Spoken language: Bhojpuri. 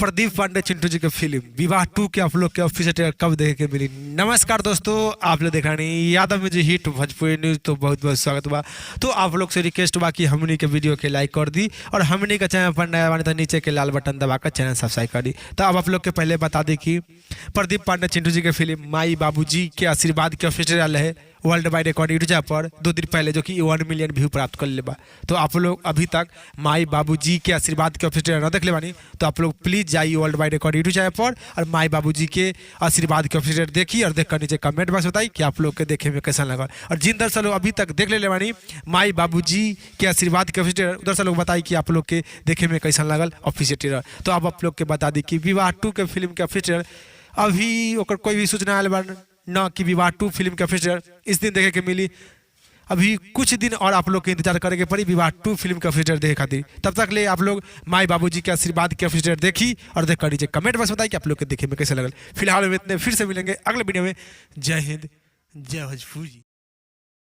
प्रदीप पांडे चिंटू जी की फिल्म विवाह 2 के आप लोग के ऑफिशियल ट्रेलर कब देखे के मिली। नमस्कार दोस्तों, आप लोग देखा नहीं यादव में जी हिट भोजपुरी न्यूज़, तो बहुत बहुत स्वागत बा। तो आप लोग से रिक्वेस्ट बा कि हमनी के वीडियो के लाइक कर दी और हमनी का चैनल पर नया बने तो नीचे के लाल बटन दबाकर चैनल सब्सक्राइब कर दी। तो अब आप लोग के पहले बता दी कि प्रदीप पांडे चिंटू जी की फिल्म माई बाबूजी के आशीर्वाद के ऑफिशियल है वर्ल्ड वाइड रिकॉर्ड यूट्यूब पर 2 दिन पहले, जो कि 1 मिलियन व्यू प्राप्त कर ले बा। तो आप लोग अभी तक माई बाबूजी के आशीर्वाद के ऑफिशियल न देख ले बानी तो आप लोग प्लीज़ जाइए world wide record YouTube channel पर और माई बाबूजी के आशीर्वाद के ऑफिशियल देखिए और देखकर नीचे कमेंट बॉक्स बताइए कि आप लोग के देखे में कैसा लगा। और जिन दर्शक लोग अभी तक देख ले बानी माई बाबूजी के आशीर्वाद के ऑफिशियल, उधर से लोग बताइए कि आप लोग के देखे में कैसा लगल ऑफिशियल। तो अब आप लोग के बता दी कि विवाह 2 के फिल्म के ऑफिशियल अभी ओकर कोई भी सूचना आयल बा ना कि विवाह 2 फिल्म के ऑफिशियल इस दिन देखे के मिली। अभी कुछ दिन और आप लोग के इंतजार करेंगे पड़ी विवाह 2 फिल्म के ऑफिशियल देखे खातिर। तब तक ले आप लोग माई बाबूजी के आशीर्वाद के ऑफिशियल देखी और देख कर नीचे कमेंट बॉक्स बताइए कि आप लोग के देखे में कैसे लगल। फिलहाल में इतने, फिर से मिलेंगे अगले वीडियो में। जय हिंद, जय भोजपुरी।